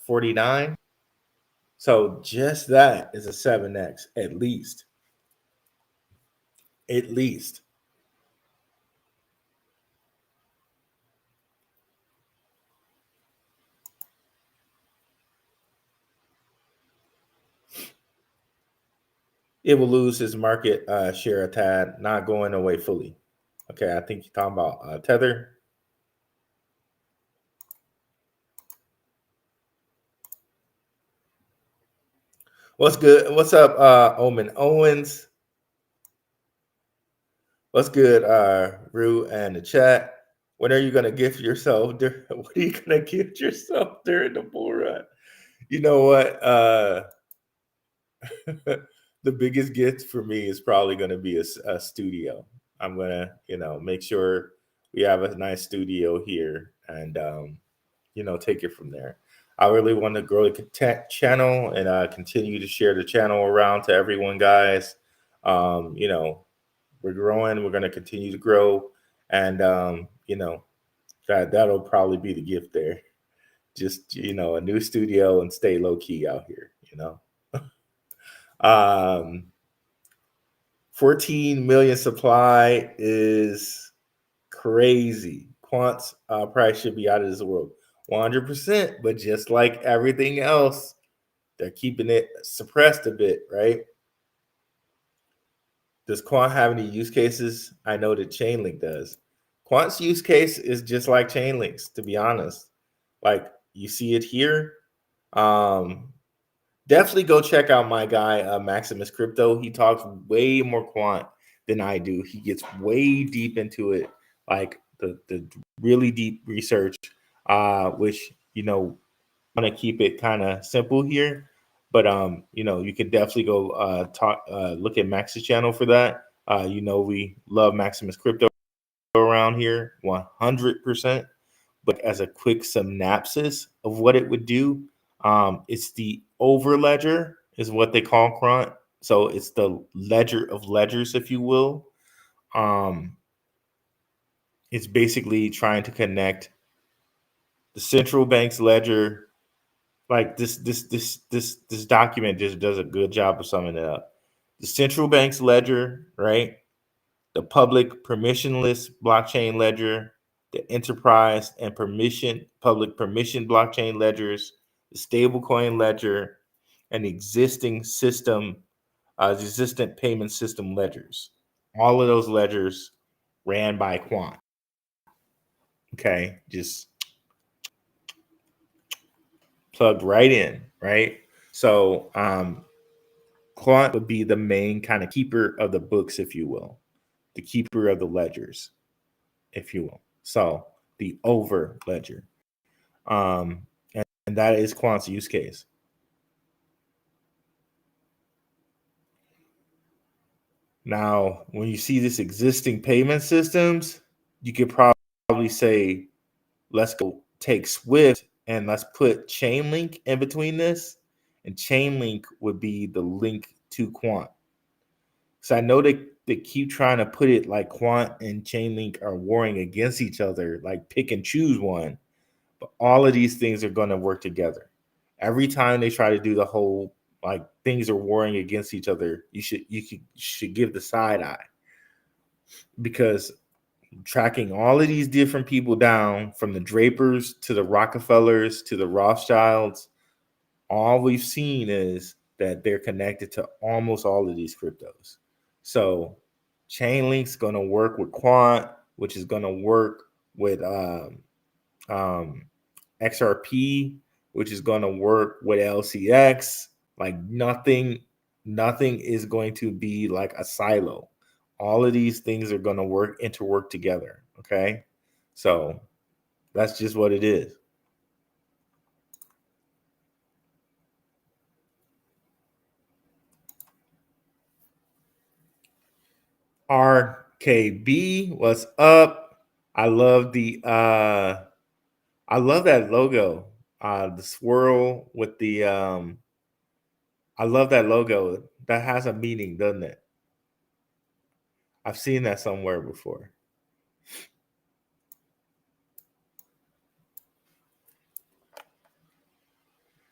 49. So just that is a 7x at least. At least. It will lose its market share a tad, not going away fully. Okay, I think you're talking about Tether. What's good? What's up, Omen Owens? What's good, Rue and the chat? When are you gonna gift yourself? What are you gonna gift yourself during the bull run? You know what? The biggest gift for me is probably gonna be a studio. I'm gonna, make sure we have a nice studio here, and take it from there. I really want to grow the channel and continue to share the channel around to everyone, guys. We're growing. We're going to continue to grow, and that'll probably be the gift there. Just a new studio and stay low key out here. 14 million supply is crazy. Quant's price should be out of this world, 100%. But just like everything else, they're keeping it suppressed a bit, right? Does Quant have any use cases? I know that Chainlink does. Quant's use case is just like Chainlink's, to be honest. Like you see it here. Definitely go check out my guy Maximus Crypto. He talks way more quant than I do. He gets way deep into it, like the really deep research, which want to keep it kind of simple here. But you could definitely go look at Max's channel for that. We love Maximus Crypto around here, 100%. But as a quick synopsis of what it would do, it's the over ledger is what they call Quant. So it's the ledger of ledgers, if you will. It's basically trying to connect the central bank's ledger. Like this document just does a good job of summing it up. The central bank's ledger, right? The public permissionless blockchain ledger, the enterprise and public permission blockchain ledgers, the stablecoin ledger, and the existing payment system ledgers. All of those ledgers ran by Quant. Okay, just plugged right in, right? So Quant would be the main kind of keeper of the books, if you will, the keeper of the ledgers, if you will. So the over ledger. And that is Quant's use case. Now, when you see this existing payment systems, you could probably say, let's go take SWIFT and let's put Chainlink in between this. And Chainlink would be the link to Quant. So I know they keep trying to put it like Quant and Chainlink are warring against each other, like pick and choose one. But all of these things are going to work together. Every time they try to do the whole like things are warring against each other, you should give the side eye, because tracking all of these different people down, from the Drapers to the Rockefellers to the Rothschilds, all we've seen is that they're connected to almost all of these cryptos. So Chainlink's going to work with Quant, which is going to work with XRP, which is going to work with LCX. Like nothing is going to be like a silo. All of these things are going to interwork together. Okay, so that's just what it is. RKB, what's up? I love that logo. The swirl with the I love that logo. That has a meaning, doesn't it? I've seen that somewhere before.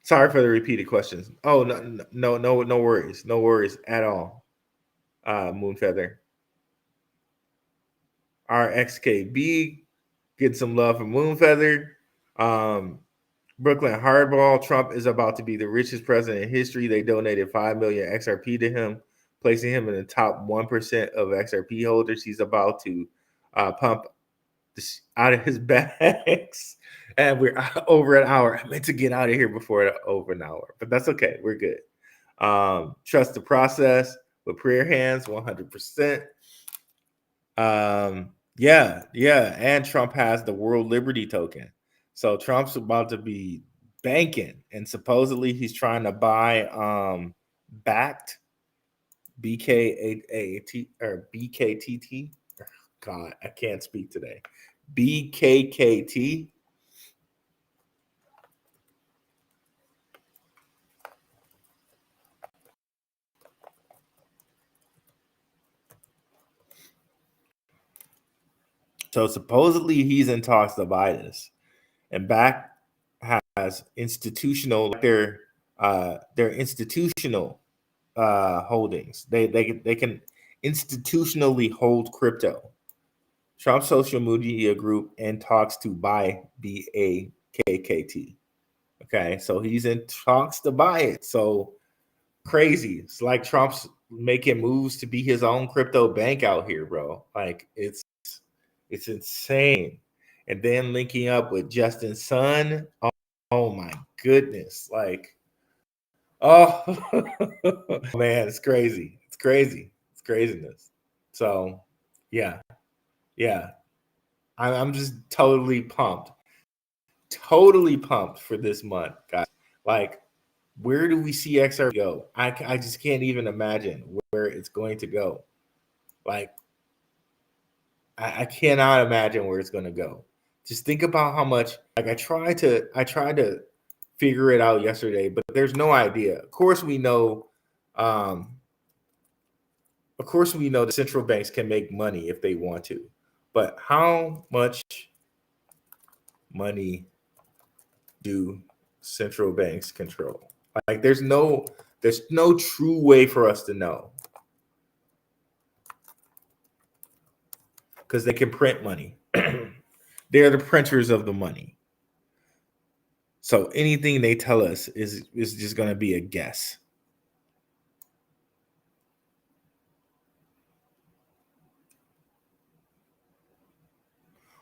Sorry for the repeated questions. Oh, no worries. No worries at all. Moonfeather. RXKB, get some love from Moonfeather. Brooklyn Hardball, Trump is about to be the richest president in history. They donated 5 million XRP to him, placing him in the top 1% of XRP holders. He's about to pump this out of his bags. And we're over an hour. I meant to get out of here before over an hour, but that's okay. We're good. Trust the process with prayer hands, 100%. Yeah. And Trump has the World Liberty Token. So Trump's about to be banking, and supposedly he's trying to buy backed BKAT or BKTT. God, I can't speak today. BKKT. So supposedly he's in talks to buy this, and back has institutional their institutional holdings. They can institutionally hold crypto. Trump's social media group in talks to buy BAKKT. Okay, so he's in talks to buy it. So crazy. It's like Trump's making moves to be his own crypto bank out here, bro. Like it's insane. And then linking up with Justin Sun. Oh my goodness. Like, oh man, it's crazy. It's crazy. It's craziness. So yeah. I'm just totally pumped. Totally pumped for this month, guys. Like, where do we see XRP go? I just can't even imagine where it's going to go. Like, I cannot imagine where it's going to go. Just think about how much. Like, I tried to figure it out yesterday, but there's no idea. Of course, we know. Of course, we know the central banks can make money if they want to, but how much money do central banks control? Like, there's no true way for us to know, because they can print money. They're the printers of the money. So anything they tell us is just going to be a guess.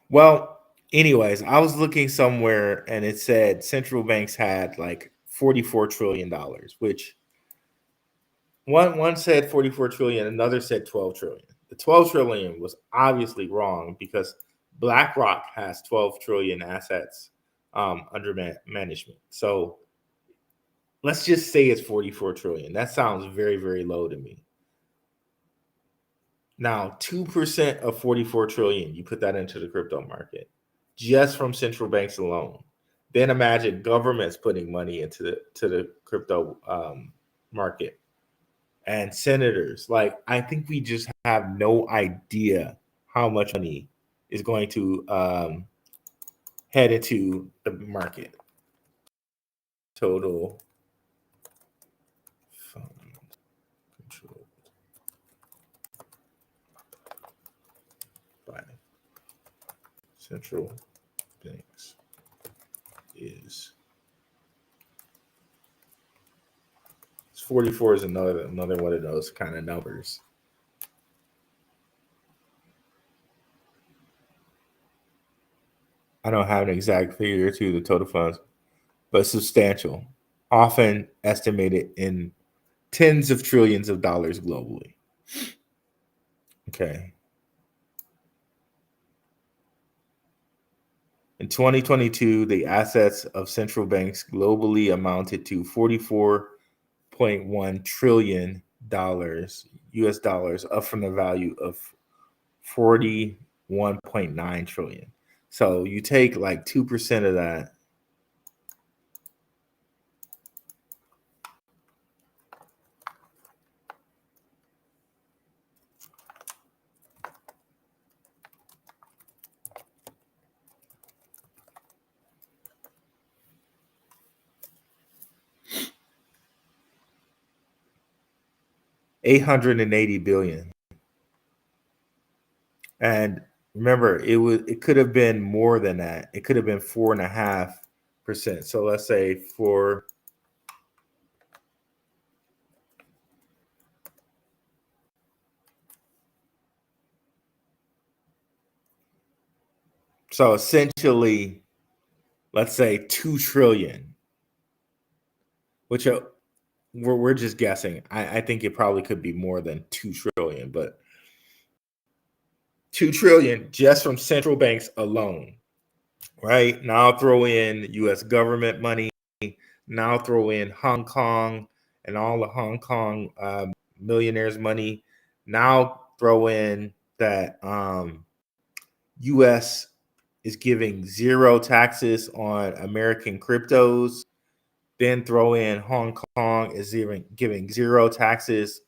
Well, anyways, I was looking somewhere and it said central banks had like $44 trillion, which one said 44 trillion, another said 12 trillion. The 12 trillion was obviously wrong because BlackRock has 12 trillion assets under management. So let's just say it's 44 trillion. That sounds very, very low to me. Now, 2% of 44 trillion, you put that into the crypto market just from central banks alone. Then imagine governments putting money into the crypto market, and senators. Like, I think we just have no idea how much money is going to head into the market. Total fund control by central banks is 44 is another one of those kind of numbers. I don't have an exact figure to the total funds, but substantial, often estimated in tens of trillions of dollars globally. Okay. In 2022, the assets of central banks globally amounted to $44.1 trillion US dollars, up from the value of 41.9 trillion. So you take like 2% of that. 880 billion. And remember, it could have been more than that. It could have been 4.5%. So let's say for so essentially, let's say 2 trillion, which we're just guessing. I think it probably could be more than 2 trillion, but 2 trillion just from central banks alone, right? Now throw in US government money, now throw in Hong Kong and all the Hong Kong millionaires' money. Now throw in that US is giving zero taxes on American cryptos. Then throw in Hong Kong is giving zero taxes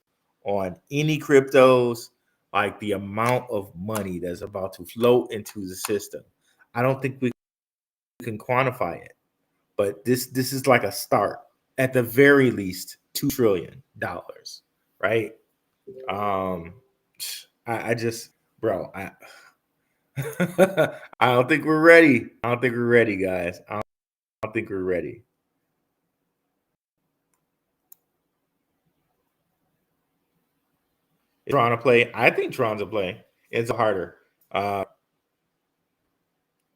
on any cryptos. Like the amount of money that's about to flow into the system, I don't think we can quantify it. But this is like a start. At the very least, $2 trillion, right? I just, bro, I don't think we're ready. I don't think we're ready, guys. I don't think we're ready. Is Tron a play? I think Tron's a play. It's harder.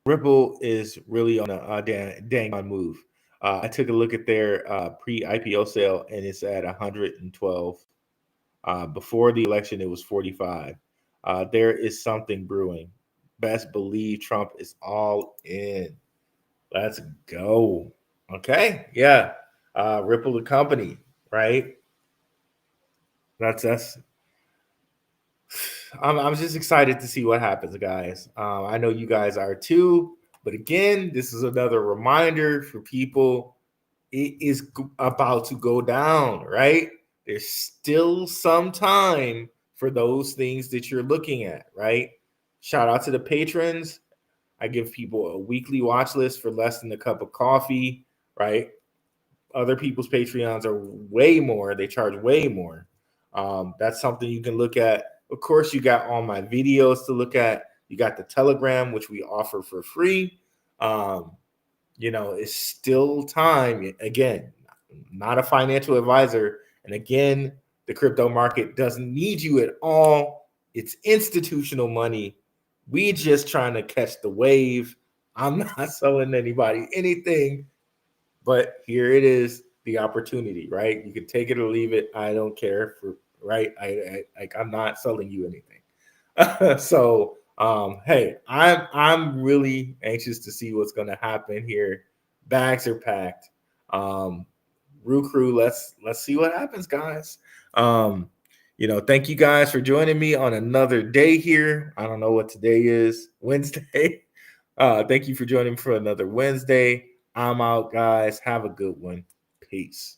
Ripple is really on a dang on move. I took a look at their pre-IPO sale, and it's at 112. Before the election, it was 45. There is something brewing. Best believe Trump is all in. Let's go. Okay, yeah. Ripple the company, right? That's. I'm just excited to see what happens, guys. I know you guys are too. But again, this is another reminder for people. It is about to go down, right? There's still some time for those things that you're looking at, right? Shout out to the patrons. I give people a weekly watch list for less than a cup of coffee, right? Other people's Patreons are way more. They charge way more. That's something you can look at. Of course, you got all my videos to look at. You got the Telegram, which we offer for free. It's still time. Again, not a financial advisor. And again, the crypto market doesn't need you at all. It's institutional money. We just trying to catch the wave. I'm not selling anybody anything, but here it is, the opportunity, right? You can take it or leave it. I don't care right. I'm not selling you anything. So hey, I'm really anxious to see what's going to happen here. Bags are packed. Rue Crew, let's see what happens, guys. Thank you guys for joining me on another day here. I don't know what today is, Wednesday. Thank you for joining me for another Wednesday. I'm out, guys. Have a good one. Peace.